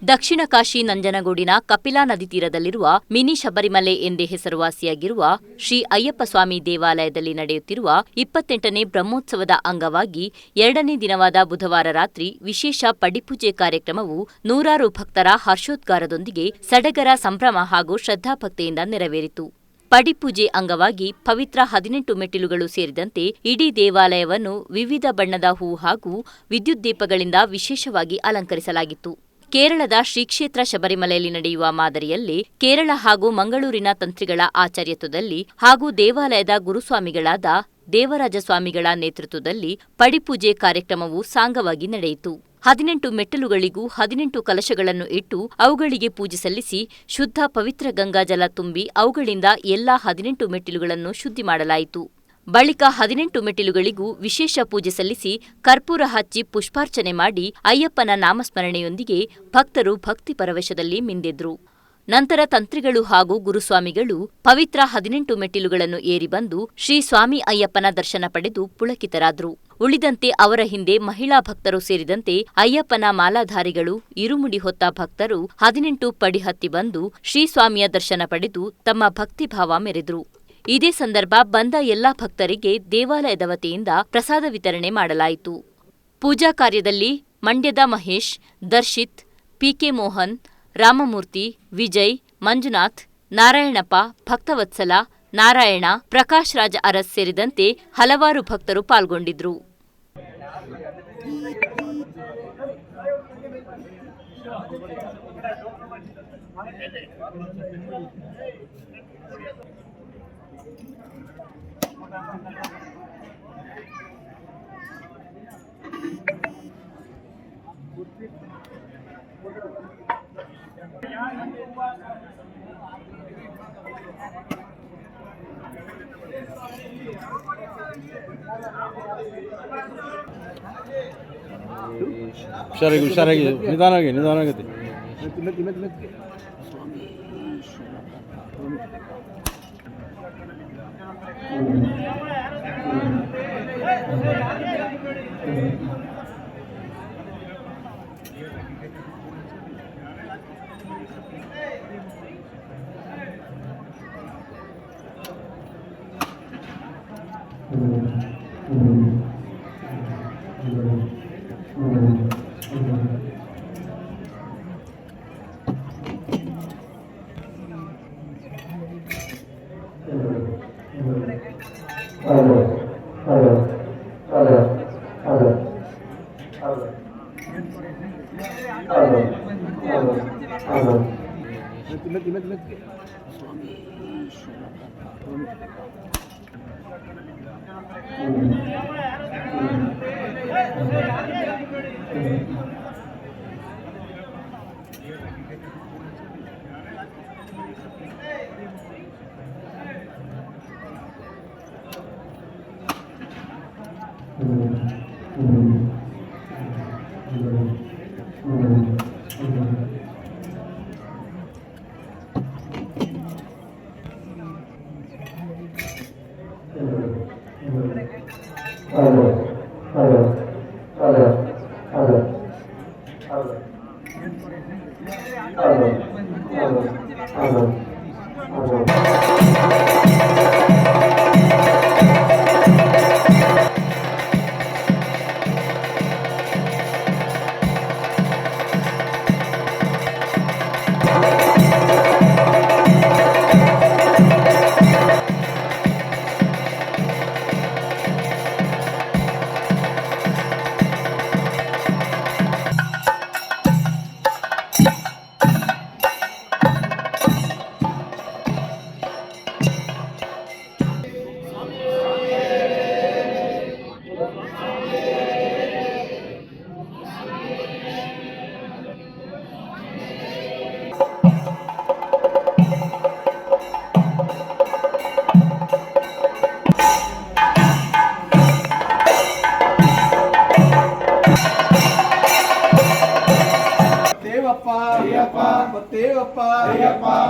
ದಕ್ಷಿಣ ಕಾಶಿ ನಂಜನಗೂಡಿನ ಕಪಿಲಾ ನದಿ ತೀರದಲ್ಲಿರುವ ಮಿನಿ ಶಬರಿಮಲೆ ಎಂದೇ ಹೆಸರುವಾಸಿಯಾಗಿರುವ ಶ್ರೀ ಅಯ್ಯಪ್ಪ ಸ್ವಾಮಿ ದೇವಾಲಯದಲ್ಲಿ ನಡೆಯುತ್ತಿರುವ 28ನೇ ಬ್ರಹ್ಮೋತ್ಸವದ ಅಂಗವಾಗಿ 2ನೇ ದಿನವಾದ ಬುಧವಾರ ರಾತ್ರಿ ವಿಶೇಷ ಪಡಿಪೂಜೆ ಕಾರ್ಯಕ್ರಮವು ನೂರಾರು ಭಕ್ತರ ಹರ್ಷೋದ್ಗಾರದೊಂದಿಗೆ ಸಡಗರ ಸಂಭ್ರಮ ಹಾಗೂ ಶ್ರದ್ಧಾಭಕ್ತಿಯಿಂದ ನೆರವೇರಿತು. ಪಡಿಪೂಜೆ ಅಂಗವಾಗಿ ಪವಿತ್ರ 18 ಮೆಟ್ಟಿಲುಗಳು ಸೇರಿದಂತೆ ಇಡೀ ದೇವಾಲಯವನ್ನು ವಿವಿಧ ಬಣ್ಣದ ಹೂ ಹಾಗೂ ವಿದ್ಯುತ್ ದೀಪಗಳಿಂದ ವಿಶೇಷವಾಗಿ ಅಲಂಕರಿಸಲಾಗಿತ್ತು. ಕೇರಳದ ಶ್ರೀಕ್ಷೇತ್ರ ಶಬರಿಮಲೆಯಲ್ಲಿ ನಡೆಯುವ ಮಾದರಿಯಲ್ಲೇ ಕೇರಳ ಹಾಗೂ ಮಂಗಳೂರಿನ ತಂತ್ರಿಗಳ ಆಚಾರ್ಯತ್ವದಲ್ಲಿ ಹಾಗೂ ದೇವಾಲಯದ ಗುರುಸ್ವಾಮಿಗಳಾದ ದೇವರಾಜ ಸ್ವಾಮಿಗಳ ನೇತೃತ್ವದಲ್ಲಿ ಪಡಿಪೂಜೆ ಕಾರ್ಯಕ್ರಮವು ಸಾಂಗವಾಗಿ ನಡೆಯಿತು. 18 ಮೆಟ್ಟಿಲುಗಳಿಗೂ 18 ಕಲಶಗಳನ್ನು ಇಟ್ಟು ಅವುಗಳಿಗೆ ಪೂಜೆ ಸಲ್ಲಿಸಿ ಶುದ್ಧ ಪವಿತ್ರ ಗಂಗಾಜಲ ತುಂಬಿ ಅವುಗಳಿಂದ ಎಲ್ಲಾ 18 ಮೆಟ್ಟಿಲುಗಳನ್ನು ಶುದ್ಧಿ ಮಾಡಲಾಯಿತು. ಬಳಿಕ 18 ಮೆಟ್ಟಿಲುಗಳಿಗೂ ವಿಶೇಷ ಪೂಜೆ ಸಲ್ಲಿಸಿ ಕರ್ಪೂರ ಹಚ್ಚಿ ಪುಷ್ಪಾರ್ಚನೆ ಮಾಡಿ ಅಯ್ಯಪ್ಪನ ನಾಮಸ್ಮರಣೆಯೊಂದಿಗೆ ಭಕ್ತರು ಭಕ್ತಿ ಪರವಶದಲ್ಲಿ ಮಿಂದೆದ್ರು. ನಂತರ ತಂತ್ರಿಗಳು ಹಾಗೂ ಗುರುಸ್ವಾಮಿಗಳು ಪವಿತ್ರ 18 ಮೆಟ್ಟಿಲುಗಳನ್ನು ಏರಿ ಬಂದು ಶ್ರೀ ಸ್ವಾಮಿ ಅಯ್ಯಪ್ಪನ ದರ್ಶನ ಪಡೆದು ಪುಳಕಿತರಾದ್ರು. ಉಳಿದಂತೆ ಅವರ ಹಿಂದೆ ಮಹಿಳಾ ಭಕ್ತರು ಸೇರಿದಂತೆ ಅಯ್ಯಪ್ಪನ ಮಾಲಾಧಾರಿಗಳು ಇರುಮುಡಿ ಹೊತ್ತ ಭಕ್ತರು 18 ಪಡಿ ಹತ್ತಿ ಬಂದು ಶ್ರೀಸ್ವಾಮಿಯ ದರ್ಶನ ಪಡೆದು ತಮ್ಮ ಭಕ್ತಿಭಾವ ಮೆರೆದ್ರು. ಇದೇ ಸಂದರ್ಭ ಬಂದ ಎಲ್ಲಾ ಭಕ್ತರಿಗೆ ದೇವಾಲಯದ ವತಿಯಿಂದ ಪ್ರಸಾದ ವಿತರಣೆ ಮಾಡಲಾಯಿತು. ಪೂಜಾ ಕಾರ್ಯದಲ್ಲಿ ಮಂಡ್ಯದ ಮಹೇಶ್, ದರ್ಶಿತ್, ಪಿಕೆ ಮೋಹನ್, ರಾಮಮೂರ್ತಿ, ವಿಜಯ್, ಮಂಜುನಾಥ್, ನಾರಾಯಣಪ್ಪ, ಭಕ್ತವತ್ಸಲ, ನಾರಾಯಣ, ಪ್ರಕಾಶ್ ರಾಜ್ ಅರಸ್ ಸೇರಿದಂತೆ ಹಲವಾರು ಭಕ್ತರು ಪಾಲ್ಗೊಂಡಿದ್ರು. ಹುಷಾರಾಗಿ ನಿಧಾನವಾಗಿ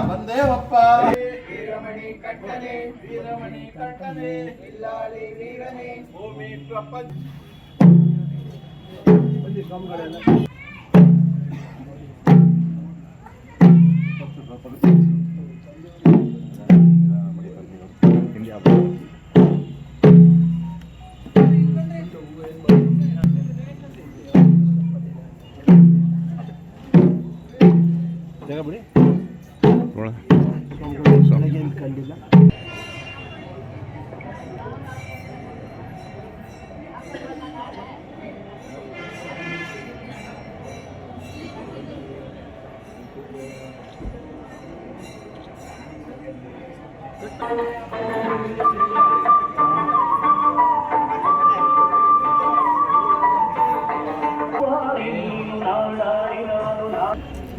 ಬಂದೇವಪ್ಪ ವೀರಮಣಿ ಕಟ್ಟನೆ ಇಲ್ಲಾಳಿ ವೀರನೇ ಭೂಮಿ ಪ್ರಪಂಚ ಸ್ವಾಮಿಗಳೆಲ್ಲ ಜಾಗ ಬಿಡಿ ಕಂಡಿಲ್ಲ.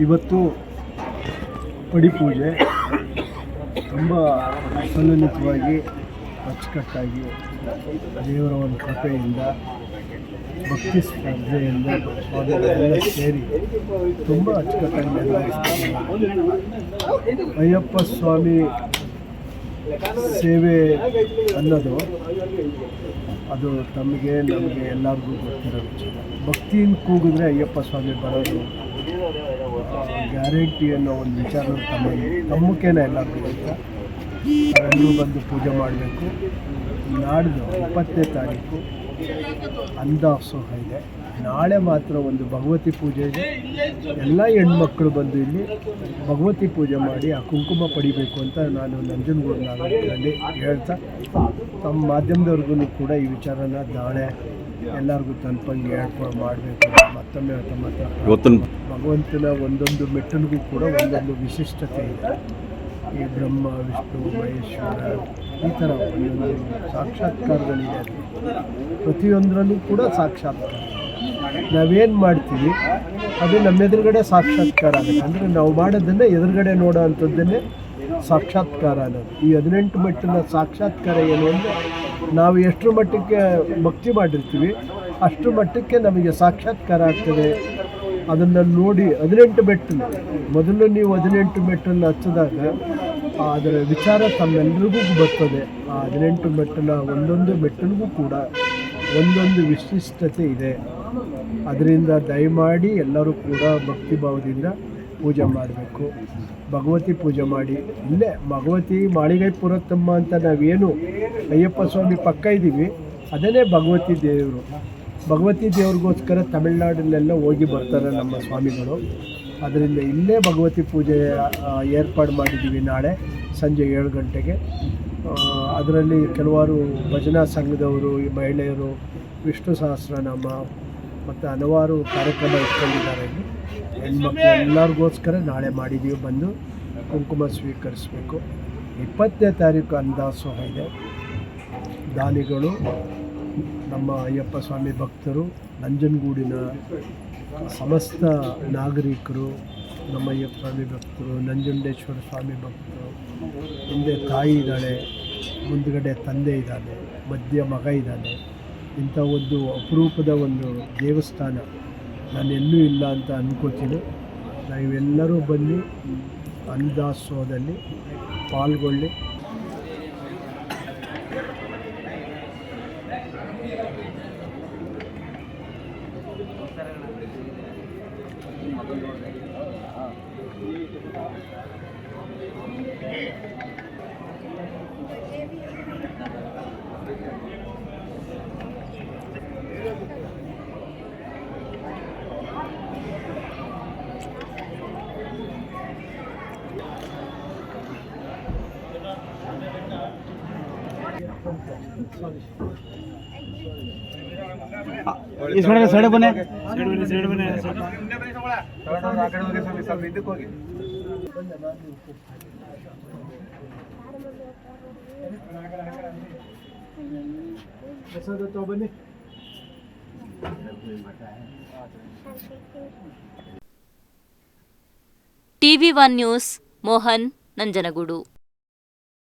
ಇವತ್ತು ಪಡಿಪೂಜೆ ತುಂಬ ಸುಲಲಿತವಾಗಿ ಅಚ್ಚುಕಟ್ಟಾಗಿ ದೇವರ ಒಂದು ಕೃಪೆಯಿಂದ ಭಕ್ತಿ ಸ್ಪರ್ಧೆಯಿಂದ ಸ್ವಾಮಿಗಳೆಲ್ಲ ಸೇರಿ ತುಂಬ ಅಚ್ಚುಕಟ್ಟಾಗಿ ನೆರವೇರಿಸ್ತಾರೆ. ಅಯ್ಯಪ್ಪ ಸ್ವಾಮಿ ಸೇವೆ ಅನ್ನೋದು ಅದು ತಮಗೆ ನಮಗೆ ಎಲ್ಲರಿಗೂ ಗೊತ್ತಿರೋ ವಿಚಾರ. ಭಕ್ತಿಯಿಂದ ಕೂಗಿದ್ರೆ ಅಯ್ಯಪ್ಪ ಸ್ವಾಮಿ ಬರೋದು ಗ್ಯಾರಂಟಿ ಅನ್ನೋ ಒಂದು ವಿಚಾರ ತಮ್ಮಕ್ಕೇನೆ ಎಲ್ಲರಿಗೂ ಗೊತ್ತಾ. ಎಲ್ಲರೂ ಬಂದು ಪೂಜೆ ಮಾಡಬೇಕು. ನಾಡ್ದು 20ನೇ ತಾರೀಕು ಅನ್ನದಾಸೋಹ ಇದೆ. ನಾಳೆ ಮಾತ್ರ ಒಂದು ಭಗವತಿ ಪೂಜೆ ಇದೆ. ಎಲ್ಲ ಹೆಣ್ಮಕ್ಳು ಬಂದು ಇಲ್ಲಿ ಭಗವತಿ ಪೂಜೆ ಮಾಡಿ ಆ ಕುಂಕುಮ ಪಡಿಬೇಕು ಅಂತ ನಾನು ನಂಜನಗೂಡು ನಾಗರಿಕರಲ್ಲಿ ಹೇಳ್ತಾ ತಮ್ಮ ಮಾಧ್ಯಮದವ್ರಿಗೂ ಕೂಡ ಈ ವಿಚಾರನ ನಾಳೆ ಎಲ್ಲರಿಗೂ ತಲುಪಂಗೆ ಹೇಳ್ಕೊಂಡು ಮಾಡಬೇಕು. ಮತ್ತೊಮ್ಮೆ ತಮ್ಮ ಹತ್ರ ಭಗವಂತನ ಒಂದೊಂದು ಮೆಟ್ಟಲಿಗೂ ಕೂಡ ಒಂದೊಂದು ವಿಶಿಷ್ಟತೆ ಇದೆ. ಈ ಬ್ರಹ್ಮ ವಿಷ್ಣು ಮಹೇಶ್ವರ ಈ ಥರ ಒಂದೊಂದು ಸಾಕ್ಷಾತ್ಕಾರಗಳಿದೆ. ಅದು ಪ್ರತಿಯೊಂದರಲ್ಲೂ ಕೂಡ ಸಾಕ್ಷಾತ್ಕಾರ. ನಾವೇನು ಮಾಡ್ತೀವಿ ಅದು ನಮ್ಮ ಎದುರುಗಡೆ ಸಾಕ್ಷಾತ್ಕಾರ ಆಗುತ್ತೆ. ಅಂದರೆ ನಾವು ಮಾಡೋದನ್ನೇ ಎದುರುಗಡೆ ನೋಡೋ ಅಂಥದ್ದನ್ನೇ ಸಾಕ್ಷಾತ್ಕಾರ ಅನ್ನೋದು. ಈ 18 ಮೆಟ್ಟಿನ ಸಾಕ್ಷಾತ್ಕಾರ ಏನು ಅಂದರೆ ನಾವು ಎಷ್ಟರ ಮಟ್ಟಕ್ಕೆ ಭಕ್ತಿ ಮಾಡಿರ್ತೀವಿ ಅಷ್ಟರ ಮಟ್ಟಕ್ಕೆ ನಮಗೆ ಸಾಕ್ಷಾತ್ಕಾರ ಆಗ್ತದೆ. ಅದನ್ನು ನೋಡಿ 18 ಮೆಟ್ಟಲು ಮೊದಲು ನೀವು 18 ಮೆಟ್ಟನ್ನು ಹಚ್ಚಿದಾಗ ಅದರ ವಿಚಾರ ತಮ್ಮೆಲ್ಲರಿಗೂ ಬರ್ತದೆ. ಆ 18 ಮೆಟ್ಟಲ ಒಂದೊಂದು ಮೆಟ್ಟಲಿಗೂ ಕೂಡ ಒಂದೊಂದು ವಿಶಿಷ್ಟತೆ ಇದೆ. ಅದರಿಂದ ದಯಮಾಡಿ ಎಲ್ಲರೂ ಕೂಡ ಭಕ್ತಿ ಭಾವದಿಂದ ಪೂಜೆ ಮಾಡಬೇಕು. ಭಗವತಿ ಪೂಜೆ ಮಾಡಿ ಇಲ್ಲೇ ಭಗವತಿ ಮಾಳಿಗೈ ಪುರತ್ತಮ್ಮ ಅಂತ ನಾವೇನು ಅಯ್ಯಪ್ಪ ಸ್ವಾಮಿ ಪಕ್ಕ ಇದ್ದೀವಿ ಅದನ್ನೇ ಭಗವತಿ ದೇವರು. ಭಗವತಿ ದೇವ್ರಿಗೋಸ್ಕರ ತಮಿಳ್ನಾಡಲ್ಲೆಲ್ಲ ಹೋಗಿ ಬರ್ತಾರೆ ನಮ್ಮ ಸ್ವಾಮಿಗಳು. ಅದರಿಂದ ಇಲ್ಲೇ ಭಗವತಿ ಪೂಜೆ ಏರ್ಪಾಡು ಮಾಡಿದ್ದೀವಿ. ನಾಳೆ ಸಂಜೆ 7 ಗಂಟೆಗೆ ಅದರಲ್ಲಿ ಕೆಲವಾರು ಭಜನಾ ಸಂಘದವರು, ಈ ಮಹಿಳೆಯರು, ವಿಷ್ಣು ಸಹಸ್ರನಾಮ ಮತ್ತು ಹಲವಾರು ಕಾರ್ಯಕ್ರಮ ಇಟ್ಕೊಂಡಿದ್ದಾರೆ. ಇಲ್ಲಿ ಹೆಣ್ಮಕ್ಳು ಎಲ್ಲರಿಗೋಸ್ಕರ ನಾಳೆ ಮಾಡಿದ್ದೀವಿ. ಬಂದು ಕುಂಕುಮ ಸ್ವೀಕರಿಸಬೇಕು. 20ನೇ ತಾರೀಕು ಅನ್ನದಾಸೋಹ ಇದೆ. ದಾನಿಗಳು ನಮ್ಮ ಅಯ್ಯಪ್ಪ ಸ್ವಾಮಿ ಭಕ್ತರು, ನಂಜನಗೂಡಿನ ಸಮಸ್ತ ನಾಗರಿಕರು, ನಮ್ಮ ಅಯ್ಯಪ್ಪ ಸ್ವಾಮಿ ಭಕ್ತರು, ನಂಜುಂಡೇಶ್ವರ ಸ್ವಾಮಿ ಭಕ್ತರು. ಹಿಂದೆ ತಾಯಿ ಇದ್ದಾಳೆ, ಮುಂದುಗಡೆ ತಂದೆ ಇದ್ದಾನೆ, ಮಧ್ಯ ಮಗ ಇದ್ದಾನೆ. ಇಂಥ ಒಂದು ಅಪರೂಪದ ಒಂದು ದೇವಸ್ಥಾನ ನಾನು ಎಲ್ಲೂ ಇಲ್ಲ ಅಂತ ಅಂದ್ಕೋತೀನಿ. ನೀವೆಲ್ಲರೂ ಬನ್ನಿ ಅನ್ನದಾಸೋಹದಲ್ಲಿ ಪಾಲ್ಗೊಳ್ಳಿ. इस साइड बने ಸ್ವಲ್ಪ ಇದಕ್ಕೆ ಹೋಗಿ. ಬನ್ನಿ. TV1 news Mohan, Nanjangud.